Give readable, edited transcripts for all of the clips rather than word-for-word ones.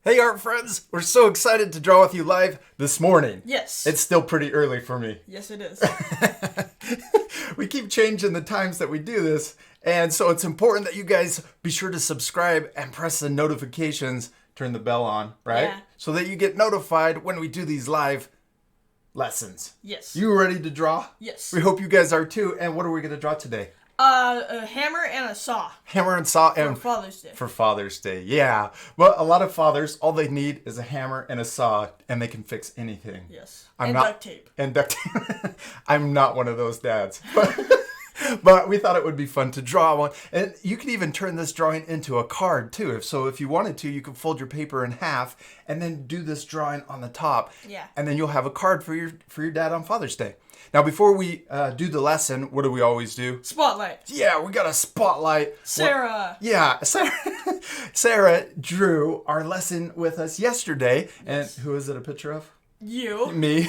Hey art friends, we're so excited to draw with you live this morning. Yes. It's still pretty early for me. Yes, it is. We keep changing the times that we do this, and so it's important that you guys be sure to subscribe and press the notifications, turn the bell on, right? Yeah. So that you get notified when we do these live lessons. Yes. You ready to draw? Yes. We hope you guys are too, and what are we going to draw today? A hammer and a saw. Hammer and saw For and Father's Day. for Father's Day. Yeah. Well, a lot of fathers, all they need is a hammer and a saw, and they can fix anything. Yes. I'm and not- duct tape. And duct tape. I'm not one of those dads. But we thought it would be fun to draw one. And you could even turn this drawing into a card too. If you wanted to, you could fold your paper in half and then do this drawing on the top. Yeah. And then you'll have a card for your dad on Father's Day. Now, before we do the lesson, what do we always do? Spotlight. Yeah, we got a spotlight. Sarah. Yeah, Sarah drew our lesson with us yesterday. Yes. And who is it a picture of? You. Me.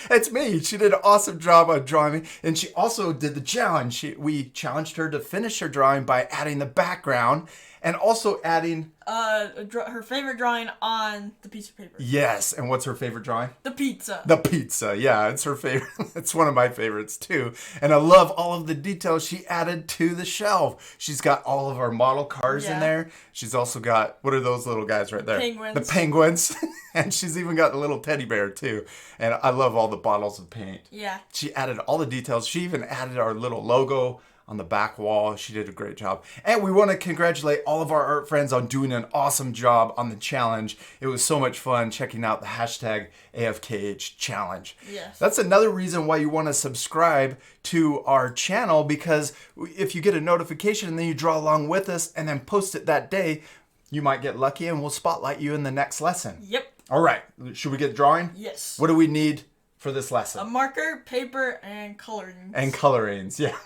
It's me. She did an awesome job on drawing me. And she also did the challenge. We challenged her to finish her drawing by adding the background and also adding... Her favorite drawing on the piece of paper. Yes. And what's her favorite drawing? The pizza. The pizza. Yeah, it's her favorite. It's one of my favorites too. And I love all of the details she added to the shelf. She's got all of our model cars in Yeah. there. She's also got, what are those little guys right there? Penguins. The penguins. And she's even got the little teddy bear too. And I love all the bottles of paint. Yeah. She added all the details. She even added our little logo on the back wall. She did a great job. And we want to congratulate all of our art friends on doing an awesome job on the challenge. It was so much fun checking out the hashtag AFKH challenge. Yes. That's another reason why you want to subscribe to our channel, because if you get a notification and then you draw along with us and then post it that day, you might get lucky and we'll spotlight you in the next lesson. Yep. All right. Should we get drawing? Yes. What do we need for this lesson? A marker, paper, and coloring. And colorings, yeah.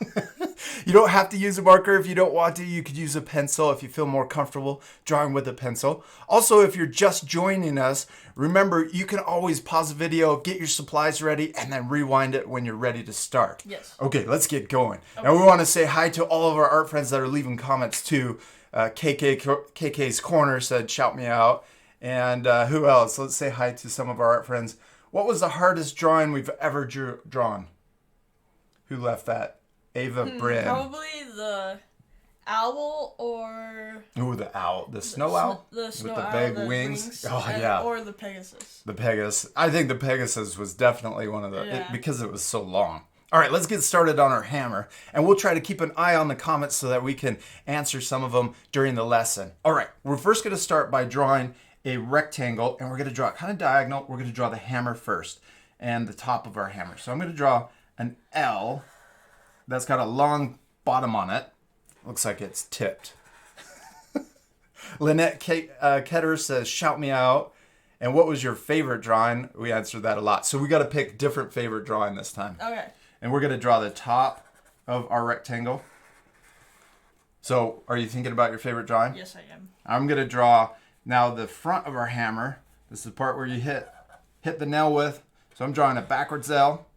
You don't have to use a marker if you don't want to. You could use a pencil if you feel more comfortable drawing with a pencil. Also, if you're just joining us, remember you can always pause the video, get your supplies ready, and then rewind it when you're ready to start. Yes. Okay, let's get going. Now we want to say hi to all of our art friends that are leaving comments too. KK's Corner said, shout me out. And who else? Let's say hi to some of our art friends. What was the hardest drawing we've ever drawn? Who left that? Ava Bryn. Probably the owl or... Ooh, the owl. The snow owl? The snow With the owl, big the wings. Oh, yeah. Or the Pegasus. The Pegasus. I think the Pegasus was definitely one of the... Yeah. because it was so long. All right, let's get started on our hammer. And we'll try to keep an eye on the comments so that we can answer some of them during the lesson. All right, we're first going to start by drawing a rectangle, and we're going to draw it kind of diagonal. We're going to draw the hammer first and the top of our hammer. So I'm going to draw an L that's got a long bottom on it. Looks like it's tipped. Lynette Ketter says, shout me out. And what was your favorite drawing? We answered that a lot. So we got to pick different favorite drawing this time. Okay. And we're going to draw the top of our rectangle. So are you thinking about your favorite drawing? Yes, I am. I'm going to draw now the front of our hammer. This is the part where you hit the nail with. So I'm drawing a backwards L.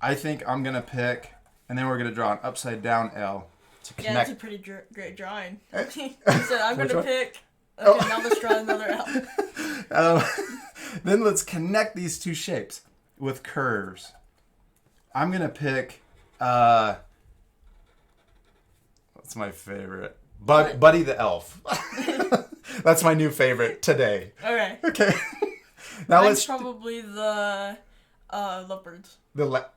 I think I'm going to pick, and then we're going to draw an upside down L to Yeah, connect. that's a pretty great drawing. He said, I'm going Which to one? pick... Okay, now let's draw another L. Then let's connect these two shapes with curves. I'm going to pick, what's my favorite? Buddy the Elf. That's my new favorite today. Okay. Okay. Now Mine's let's... probably the lovebirds.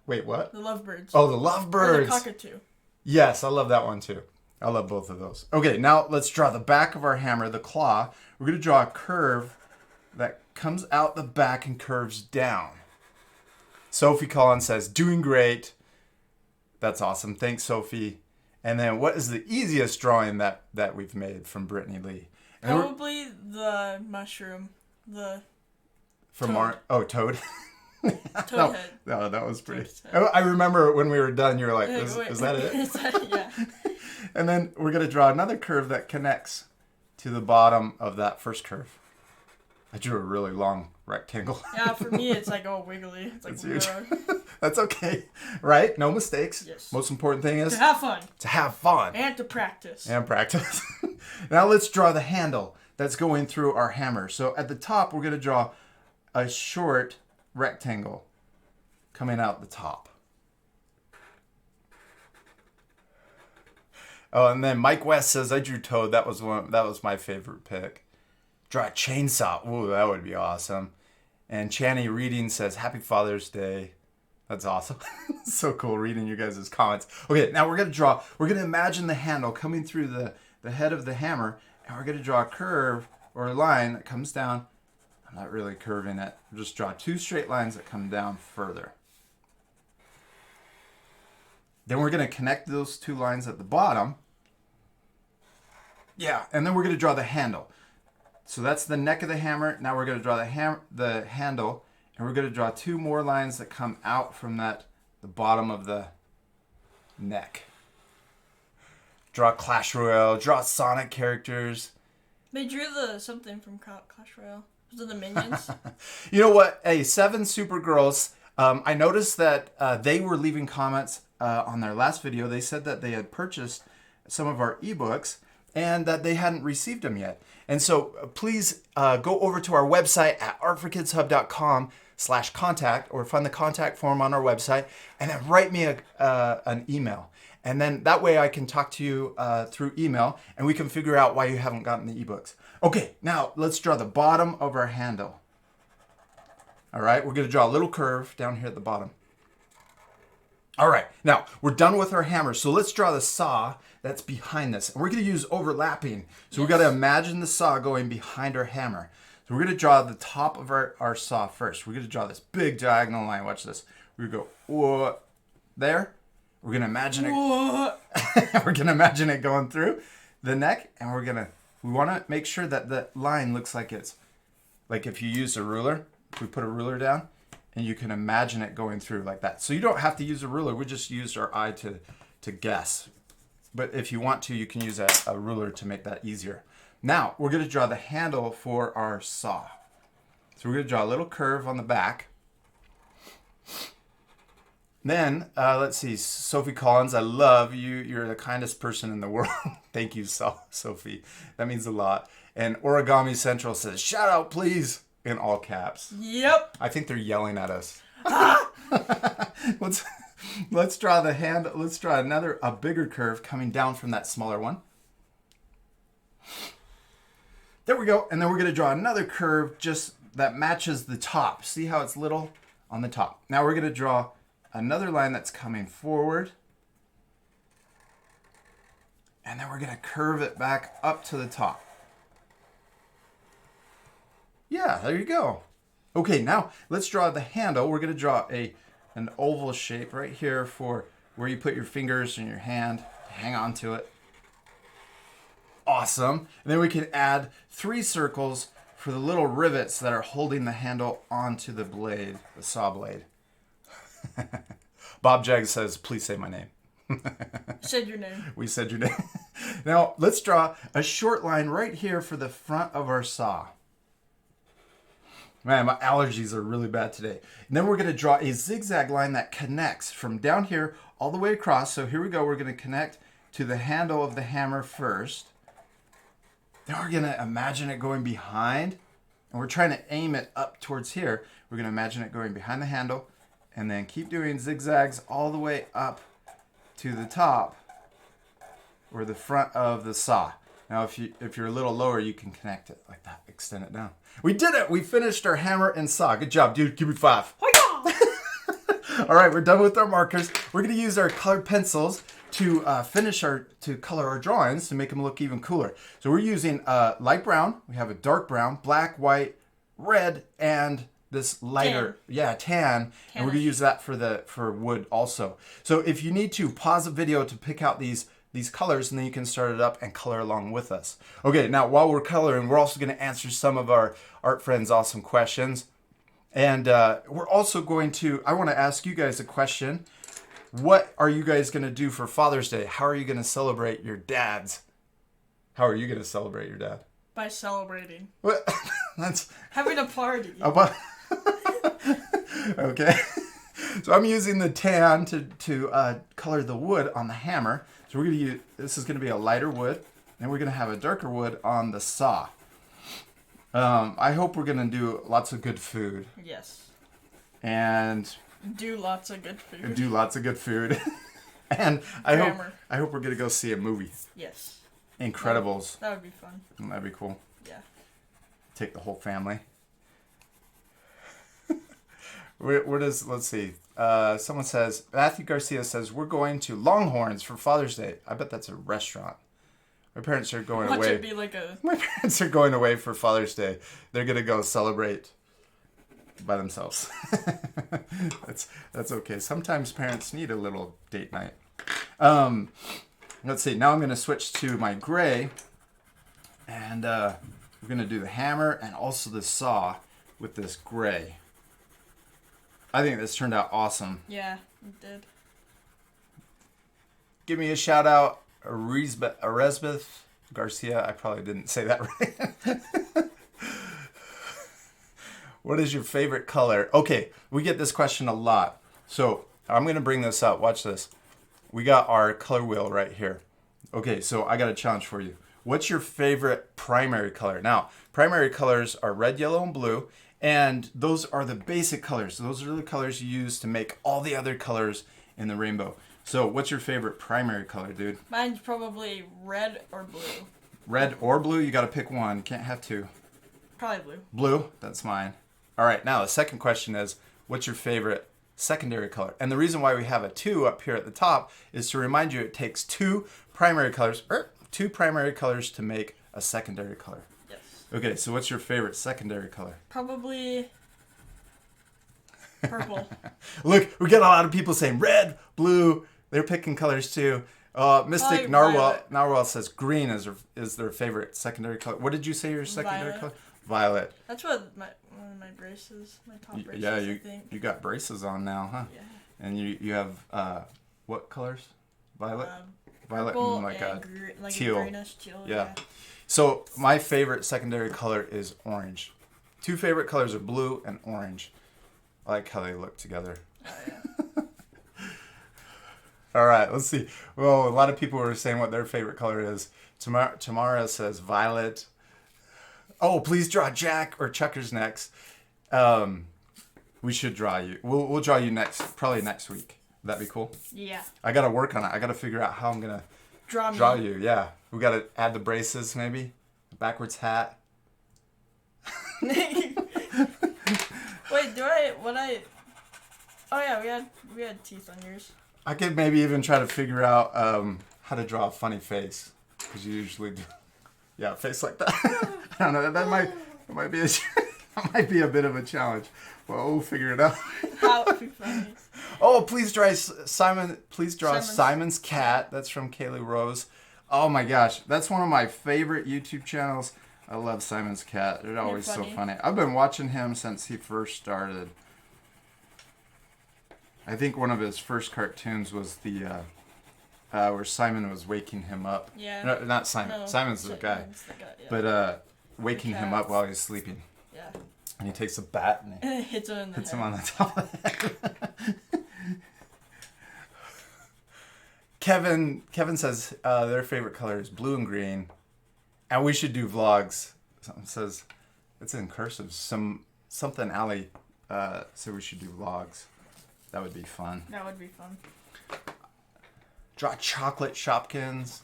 Wait, what? The lovebirds. Oh, the Or the lovebirds. cockatoo. Yes, I love that one too. I love both of those. Okay, now let's draw the back of our hammer, the claw. We're going to draw a curve that comes out the back and curves down. Sophie Collins says, doing great. That's awesome. Thanks, Sophie. And then what is the easiest drawing that we've made from Brittany Lee? And Probably the mushroom. The from toad. Toad. toad head. No, that was pretty. Toad's head. I remember when we were done, you were like, Hey, is wait. that it? Is that, yeah. And then we're going to draw another curve that connects to the bottom of that first curve. I drew a really long rectangle. Yeah, for me, it's like all wiggly. It's like It's huge. weird. That's okay, right? No mistakes. Yes. Most important thing is To have fun. to have fun And to practice. and practice. Now let's draw the handle. that's going through our hammer. So at the top, we're going to draw a short rectangle coming out the top. Oh, and then Mike West says, I drew Toad. That was my favorite pick. Draw a chainsaw. Ooh, that would be awesome. And Channy Reading says, Happy Father's Day. That's awesome. So cool reading you guys' comments. Okay, now we're going to imagine the handle coming through the head of the hammer, and we're going to draw a curve or a line that comes down. I'm not really curving it. We'll just draw 2 straight lines that come down further. Then we're going to connect those 2 lines at the bottom. Yeah, and then we're going to draw the handle. So that's the neck of the hammer. Now we're going to draw the handle, and we're going to draw 2 more lines that come out from the bottom of the neck. Draw Clash Royale, draw Sonic characters. They drew something from Clash Royale. Was it the Minions? You know what? Hey, 7 Supergirls. I noticed that they were leaving comments on their last video. They said that they had purchased some of our ebooks and that they hadn't received them yet. And so please go over to our website at artforkids.com/contact, or find the contact form on our website, and then write me an email. And then that way I can talk to you through email, and we can figure out why you haven't gotten the ebooks. Okay, now let's draw the bottom of our handle. All right, we're going to draw a little curve down here at the bottom. All right, now we're done with our hammer. So let's draw the saw that's behind this. And we're going to use overlapping. So we've got to imagine the saw going behind our hammer. So we're going to draw the top of our saw first. We're going to draw this big diagonal line. Watch this. We're going to go there. We're going to imagine it. We're going to imagine it going through the neck, and we want to make sure that the line looks like it's like if you use a ruler. We put a ruler down, and you can imagine it going through like that. So you don't have to use a ruler. We just used our eye to guess. But if you want to, you can use a ruler to make that easier. Now, we're going to draw the handle for our saw. So we're going to draw a little curve on the back. Then, let's see, Sophie Collins, I love you. You're the kindest person in the world. Thank you, Sophie. That means a lot. And Origami Central says, shout out, please. In all caps. Yep. I think they're yelling at us. Let's draw the hand. Let's draw a bigger curve coming down from that smaller one. There we go. And then we're going to draw another curve just that matches the top. See how it's little on the top. Now we're going to draw another line that's coming forward. And then we're going to curve it back up to the top. Yeah, there you go. Okay, now let's draw the handle. We're going to draw an oval shape right here for where you put your fingers and your hand to hang on to it. Awesome. And then we can add 3 circles for the little rivets that are holding the handle onto the blade, the saw blade. Bob Jag says, please say my name. Said your name. We said your name. Now, let's draw a short line right here for the front of our saw. Man, my allergies are really bad today. And then we're going to draw a zigzag line that connects from down here all the way across. So here we go. We're going to connect to the handle of the hammer first. Then we're going to imagine it going behind. And we're trying to aim it up towards here. We're going to imagine it going behind the handle. And then keep doing zigzags all the way up to the top or the front of the saw. Now, if you're a little lower, you can connect it like that. Extend it down. We did it! We finished our hammer and saw. Good job, dude. Give me 5. All right, we're done with our markers. We're going to use our colored pencils to color our drawings to make them look even cooler. So we're using light brown. We have a dark brown, black, white, red, and this lighter, tan. And we're going to use that for wood also. So if you need to, pause the video to pick out these colors, and then you can start it up and color along with us. Okay, now while we're coloring, we're also going to answer some of our art friends' awesome questions. And we're also going to, I want to ask you guys a question. What are you guys going to do for Father's Day? How are you going to celebrate your dads? How are you going to celebrate your dad? By celebrating. What? That's having a party. Okay. So I'm using the tan to color the wood on the hammer. So we're going to use, this is going to be a lighter wood, and we're going to have a darker wood on the saw. I hope we're gonna do lots of good food Yes. and Do lots of good food. do lots of good food. And I hope we're gonna go see a movie. Yes. Incredibles. That would be fun. That'd be cool. Yeah. Take the whole family. Where does, let's see. Someone says, Matthew Garcia says, we're going to Longhorns for Father's Day. I bet that's a restaurant. My parents are going Watch away. it be like a... My parents are going away for Father's Day. They're going to go celebrate by themselves. That's okay. Sometimes parents need a little date night. Let's see. Now I'm going to switch to my gray. And we're going to do the hammer and also the saw with this gray. I think this turned out awesome. Yeah, it did. Give me a shout out, Aresbeth Garcia. I probably didn't say that right. What is your favorite color? Okay, we get this question a lot. So I'm going to bring this up. Watch this. We got our color wheel right here. Okay, so I got a challenge for you. What's your favorite primary color? Now, primary colors are red, yellow, and blue. And those are the basic colors. Those are the colors you use to make all the other colors in the rainbow. So what's your favorite primary color, dude? Mine's probably red or blue. Red or blue? You got to pick one. Can't have two. Probably blue. Blue? That's mine. All right, now the second question is, what's your favorite secondary color? And the reason why we have a 2 up here at the top is to remind you it takes two primary colors to make a secondary color. Yes. Okay, so what's your favorite secondary color? Probably purple. Look, we get a lot of people saying red, blue. They're picking colors too. Mystic Narwhal says green is their favorite secondary color. What did you say your secondary Violet. color? Violet. That's what one of my braces, my top braces, Yeah, I think. you got braces on now, huh? Yeah. And you have what colors? Violet. Violet Purple and like a like teal. a greenish teal. Yeah. So my favorite secondary color is orange. Two favorite colors are blue and orange. I like how they look together. Oh, yeah. All right, let's see. Well, a lot of people were saying what their favorite color is. Tamara says violet. Oh, please draw Jack or Chuckers next. We should draw you. We'll draw you probably next week. Would that be cool? Yeah. I got to work on it. I got to figure out how I'm going to draw you. Yeah. We got to add the braces maybe. Backwards hat. Wait, oh yeah, we had teeth on yours. I could maybe even try to figure out how to draw a funny face. Because you usually do. Yeah, a face like that. I don't know. That might be a bit of a challenge. Well, we'll figure it out. That would be funny. Oh, please draw Simon's cat. That's from Kaylee Rose. Oh my gosh, that's one of my favorite YouTube channels. I love Simon's cat. They're always so funny. I've been watching him since he first started. I think one of his first cartoons was the where Simon was waking him up. Yeah. No, not Simon. No, Simon's the guy. Yeah. But waking him up while he's sleeping. Yeah. And he takes a bat and he hits him on the top of the head. Kevin says their favorite color is blue and green. And we should do vlogs. Someone says, it's in cursive. Something Allie said we should do vlogs. That would be fun. That would be fun. Draw chocolate Shopkins.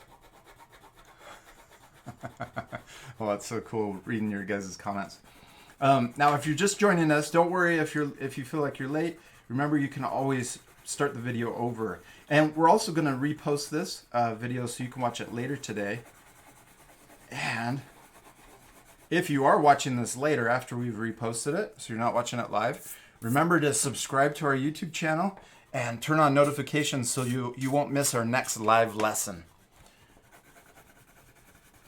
Well, that's so cool reading your guys' comments. Now, if you're just joining us, don't worry if you feel like you're late. Remember, you can always start the video over. And we're also going to repost this video so you can watch it later today. And if you are watching this later after we've reposted it, so you're not watching it live, remember to subscribe to our YouTube channel and turn on notifications so you won't miss our next live lesson.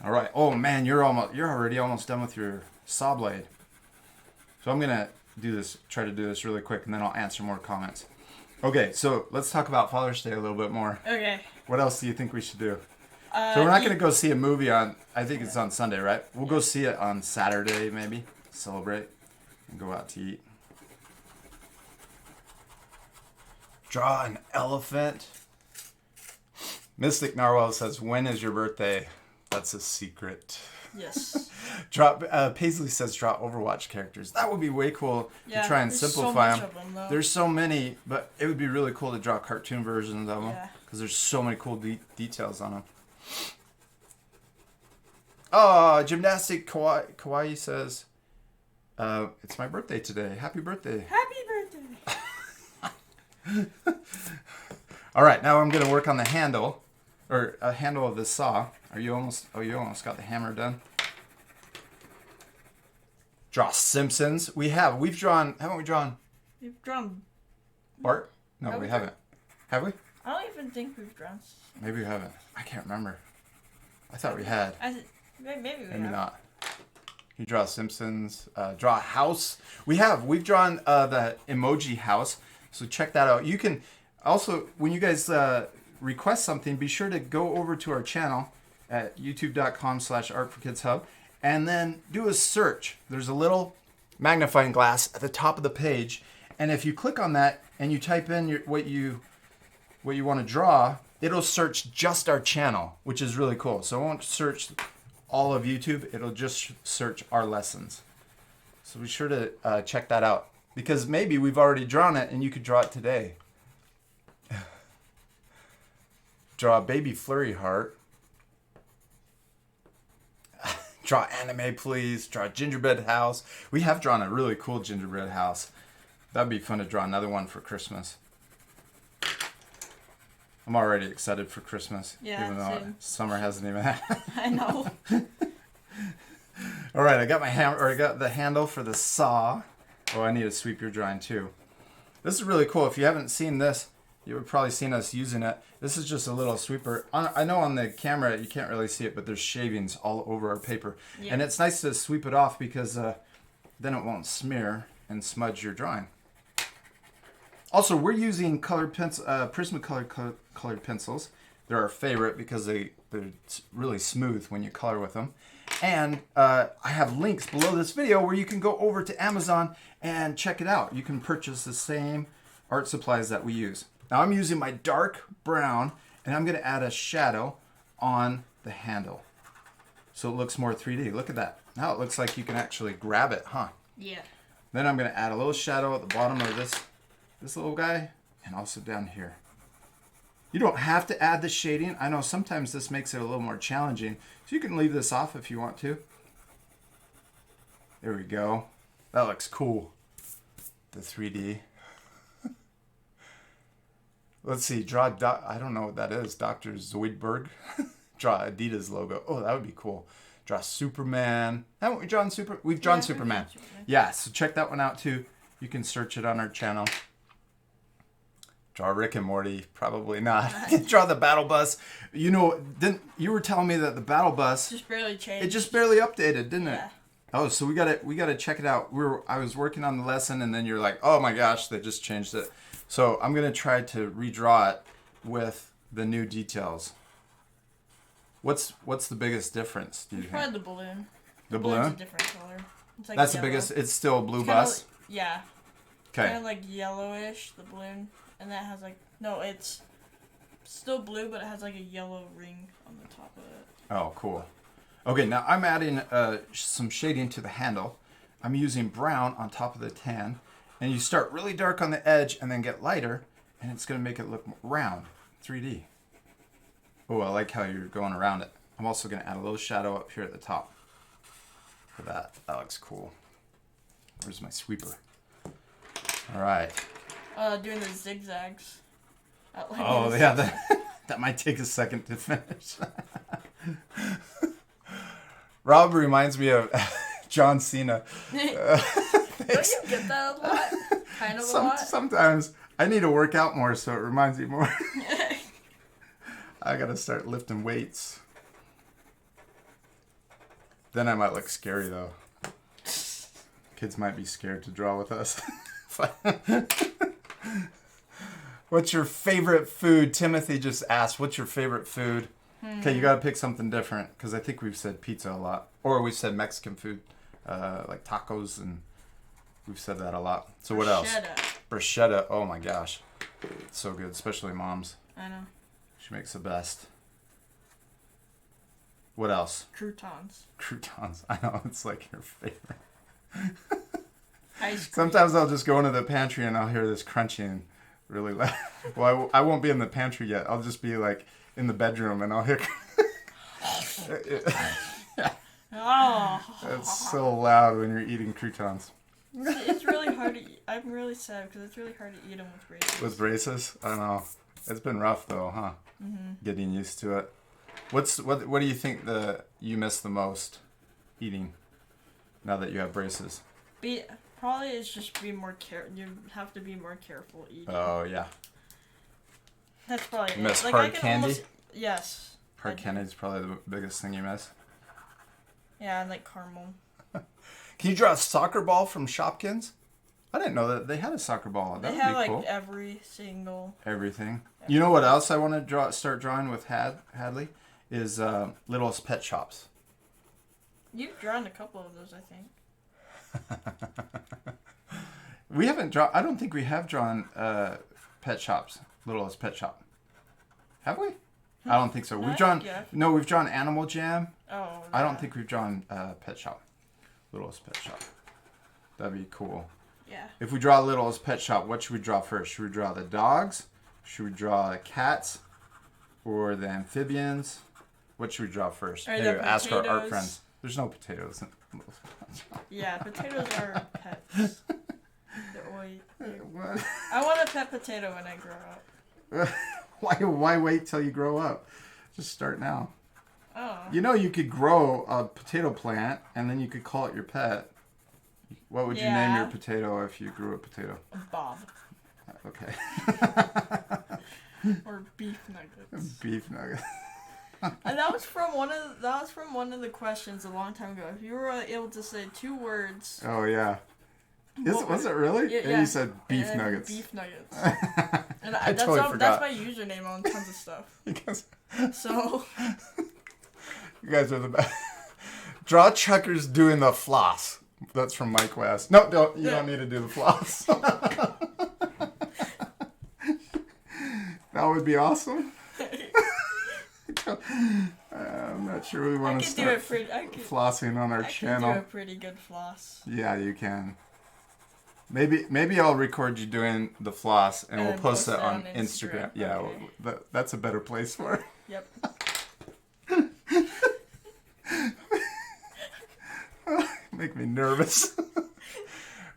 All right. Oh man, you're already almost done with your saw blade. So I'm gonna try to do this really quick, and then I'll answer more comments. Okay, so let's talk about Father's Day a little bit more. Okay. What else do you think we should do? So we're not gonna go see a movie I think it's on Sunday, right? We'll go see it on Saturday, maybe. Celebrate and go out to eat. Draw an elephant. Mystic Narwhal says, when is your birthday? That's a secret. Yes. Paisley says draw Overwatch characters. That would be way cool Yeah, to try and there's simplify so much them. of them, though. There's so many, but it would be really cool to draw cartoon versions of them Yeah. because there's so many cool details on them. Oh, Gymnastic Kawaii says, it's my birthday today. Happy birthday. Happy birthday. All right, now I'm going to work on the handle, or a handle of this saw. You almost got the hammer done. Draw Simpsons. We've drawn, haven't we drawn We've drawn. Bart? No, Have we we? haven't. Have we? I don't even think we've drawn. Maybe we haven't. I can't remember. I thought we had. Maybe we Maybe have. not. You draw Simpsons. Draw a house. We've drawn the emoji house. So check that out. You can also, when you guys request something, be sure to go over to our channel at youtube.com/artforkidshub and then do a search. There's a little magnifying glass at the top of the page, and if you click on that and you type in what you want to draw, it'll search just our channel, which is really cool. So it won't search all of YouTube, it'll just search our lessons. So be sure to check that out, because maybe we've already drawn it and you could draw it today. Draw a baby flurry heart. Draw anime, please. Draw a gingerbread house. We have drawn a really cool gingerbread house. That'd be fun to draw another one for Christmas. I'm already excited for Christmas. Yeah, even though same. summer hasn't even happened. I know. All right, I got my hammer, or I got the handle for the saw. Oh, I need to sweep your drawing too. This is really cool. If you haven't seen this, you would probably seen us using it. This is just a little sweeper. I know on the camera you can't really see it, but there's shavings all over our paper. Yeah. And it's nice to sweep it off because then it won't smear and smudge your drawing. Also, we're using colored Prismacolor colored pencils. They're our favorite because they're really smooth when you color with them. And I have links below this video where you can go over to Amazon and check it out. You can purchase the same art supplies that we use. Now I'm using my dark brown, and I'm going to add a shadow on the handle so it looks more 3D. Look at that. Now it looks like you can actually grab it, huh? Yeah. Then I'm going to add a little shadow at the bottom of this little guy, and also down here. You don't have to add the shading. I know sometimes this makes it a little more challenging, so you can leave this off if you want to. There we go. That looks cool. The 3D. Let's see, draw, I don't know what that is, Dr. Zoidberg. Draw Adidas logo. Oh, that would be cool. Draw Superman. Haven't we drawn We've drawn Superman. Yeah, so check that one out too. You can search it on our channel. Draw Rick and Morty. Probably not. Draw the battle bus. You know, you were telling me that the battle bus Just barely changed. it just barely updated, didn't it? Yeah. Oh, so we gotta check it out. I was working on the lesson, and then you're like, oh my gosh, they just changed it. So I'm gonna try to redraw it with the new details. What's the biggest difference? Do you think? Probably the balloon. The Balloon's balloon? a different color. It's like That's yellow. the biggest. It's still a blue Kinda bus. yeah. Okay. Kind of like yellowish, the balloon, and that has like it's still blue, but it has like a yellow ring on the top of it. Oh, cool. Okay, now I'm adding some shading to the handle. I'm using brown on top of the tan, and you start really dark on the edge and then get lighter, and it's gonna make it look round, 3D. Oh, I like how you're going around it. I'm also gonna add a little shadow up here at the top for that. That looks cool. Where's my sweeper? All right. Doing the zigzags. Oh yeah, that might take a second to finish. Rob reminds me of John Cena. Don't you get that a lot? Kind of a lot. Sometimes I need to work out more, so it reminds me more. I gotta start lifting weights. Then I might look scary though. Kids might be scared to draw with us. What's your favorite food? Timothy just asked, what's your favorite food? Okay, you gotta pick something different, because I think we've said pizza a lot. Or we've said Mexican food, like tacos, and we've said that a lot. So what else? Bruschetta. Oh my gosh. It's so good, especially Mom's. I know. She makes the best. What else? Croutons. Croutons. I know, it's like your favorite. Ice cream. Sometimes I'll just go into the pantry and I'll hear this crunching really loud. Well, I won't be in the pantry yet. I'll just be like in the bedroom and I'll hear. Oh. It's so loud when you're eating croutons. It's really hard to eat. I'm really sad because it's really hard to eat them with braces. With braces? I know. It's been rough though, huh? Mm-hmm. Getting used to it. What do you think you miss the most eating now that you have braces? Probably it's just be more You have to be more careful eating. Oh yeah. That's probably You miss it. hard candy? Yes. Hard candy is probably the biggest thing you miss. Yeah, and like caramel. Can you draw a soccer ball from Shopkins? I didn't know that they had a soccer ball. That They would have be like cool. every single. Everything. You know what else I want to start drawing with Hadley? Is Littlest Pet Shops. You've drawn a couple of those, I think. We haven't drawn. I don't think we have drawn Pet Shops. Littlest Pet Shop. Have we? I don't think so. We've drawn. Yeah. No, we've drawn Animal Jam. Oh. I don't think we've drawn Pet Shop. Littlest Pet Shop. That'd be cool. Yeah. If we draw Littlest Pet Shop, what should we draw first? Should we draw the dogs? Should we draw the cats? Or the amphibians? What should we draw first? Or Maybe the ask our art potatoes. friends. There's no potatoes in Littlest Pet Shop. Yeah, potatoes are pets. What? I want a pet potato when I grow up. Why wait till you grow up? Just start now. Oh. You know you could grow a potato plant and then you could call it your pet. What would you name your Yeah. potato if you grew a potato? Bob. Okay. Or beef nuggets. Beef nugget. And that was from one of the questions a long time ago. If you were able to say 2 words. Oh yeah. Was it really? Yeah, And yeah. you said beef and nuggets. Beef nuggets. And I that's totally all, forgot. that's my username on tons of stuff. Because So you guys are the best. Draw Chuckers doing the floss. That's from Mike West. No, you don't need to do the floss. That would be awesome. I'm not sure we want to start flossing on our channel. I can do a pretty good floss. Yeah, you can. Maybe I'll record you doing the floss and we'll post it on Instagram. Yeah, Okay. that's a better place for it. Yep. Make me nervous.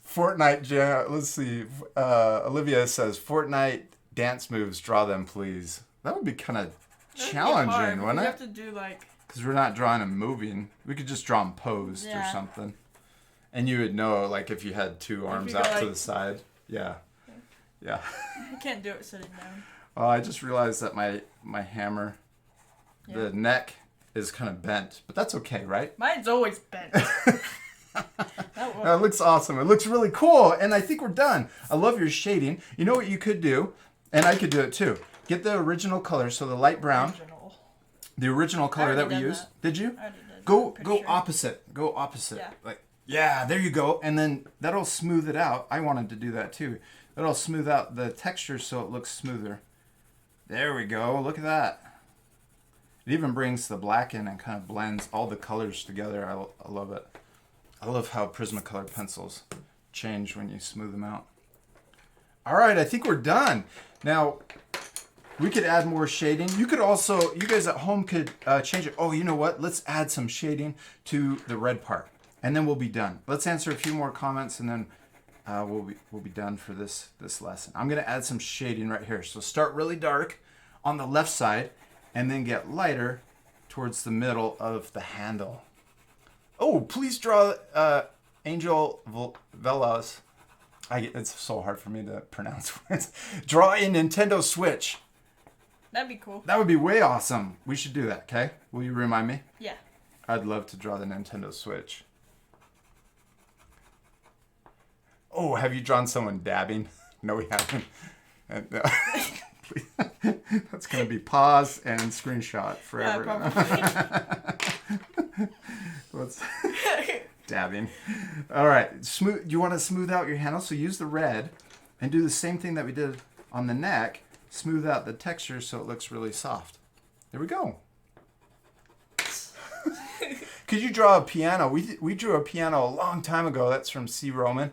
Fortnite jam. Let's see. Olivia says Fortnite dance moves. Draw them, please. That would be kind of challenging, wouldn't You it? have to do like. Because we're not drawing them moving. We could just draw them posed or Yeah. something. And you would know, like, if you had 2 arms you out go, to like- the side. Yeah. Yeah. I can't do it sitting down. Oh, I just realized that my hammer, Yeah. the neck is kind of bent. But that's okay, right? Mine's always bent. That It looks awesome. It looks really cool. And I think we're done. I love your shading. You know what you could do? And I could do it too. Get the original color, so the light brown. Original. The original color that we already done used. that. Did you? I already did. Go I'm pretty go sure. opposite. Go opposite. Yeah. Like yeah, there you go. And then that'll smooth it out. I wanted to do that too. That'll smooth out the texture so it looks smoother. There we go. Look at that. It even brings the black in and kind of blends all the colors together. I love it. I love how Prismacolor pencils change when you smooth them out. All right, I think we're done. Now, we could add more shading. You could also, you guys at home could change it. Oh, you know what? Let's add some shading to the red part, and then we'll be done. Let's answer a few more comments, and then we'll be done for this lesson. I'm gonna add some shading right here. So start really dark on the left side, and then get lighter towards the middle of the handle. Oh, please draw Angel Velas. It's so hard for me to pronounce words. Draw a Nintendo Switch. That'd be cool. That would be way awesome. We should do that, okay? Will you remind me? Yeah. I'd love to draw the Nintendo Switch. Oh, have you drawn someone dabbing? No, we haven't. Please. That's going to be pause and screenshot forever. Yeah, probably. Let's dabbing. All right, smooth. You want to smooth out your handle, so use the red and do the same thing that we did on the neck. Smooth out the texture so it looks really soft. There we go. Could you draw a piano? We drew a piano a long time ago. That's from C. Roman.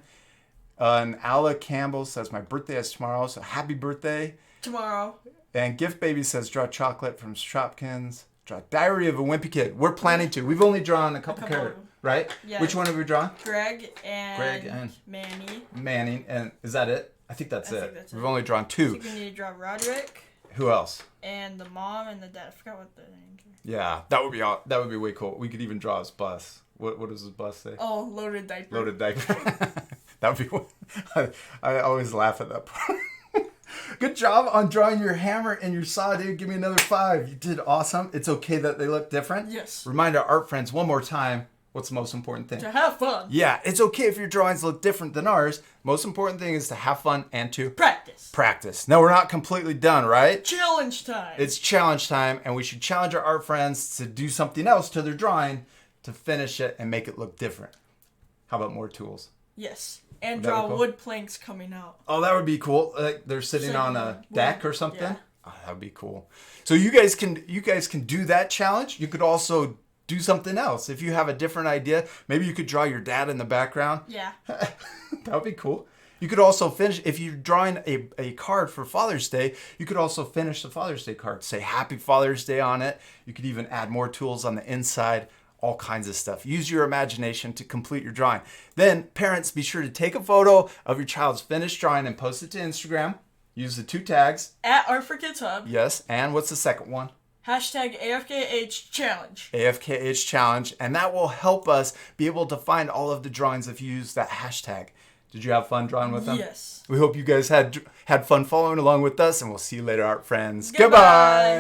And Ala Campbell says, my birthday is tomorrow, so happy birthday. Tomorrow. And Gift Baby says, draw chocolate from Shopkins. Draw Diary of a Wimpy Kid. We're planning to. We've only drawn a couple characters, right? Yeah. Which one have we drawn? Greg and Manny. Manny. And is that it? I think that's I it. think that's We've it. only drawn I 2. think we need to draw Roderick Who else? and the mom and the dad. I forgot what their names are. Yeah, that would be way cool. We could even draw his bus. What does his bus say? Oh, loaded diaper. Loaded diaper. That would be. I always laugh at that part. Good job on drawing your hammer and your saw, dude. Give me another 5. You did awesome. It's okay that they look different. Yes. Remind our art friends one more time. What's the most important thing? To have fun. Yeah, it's okay if your drawings look different than ours. Most important thing is to have fun and to Practice. No, we're not completely done, right? Challenge time. It's challenge time, and we should challenge our art friends to do something else to their drawing to finish it and make it look different. How about more tools? Yes. And Would that be draw cool? wood planks coming out. Oh, that would be cool. Like they're sitting on a deck or something. Yeah. Oh, that would be cool. So you guys can do that challenge. You could also do something else. If you have a different idea, maybe you could draw your dad in the background. Yeah. That would be cool. You could also finish, if you're drawing a card for Father's Day, you could also finish the Father's Day card. Say Happy Father's Day on it. You could even add more tools on the inside, all kinds of stuff. Use your imagination to complete your drawing. Then, parents, be sure to take a photo of your child's finished drawing and post it to Instagram. Use the 2 tags. At Art for Kids Hub. Yes, and what's the second one? Hashtag AFKH Challenge. AFKH Challenge, and that will help us be able to find all of the drawings if you use that hashtag. Did you have fun drawing with them? Yes. We hope you guys had fun following along with us, and we'll see you later, art friends. Goodbye. Goodbye.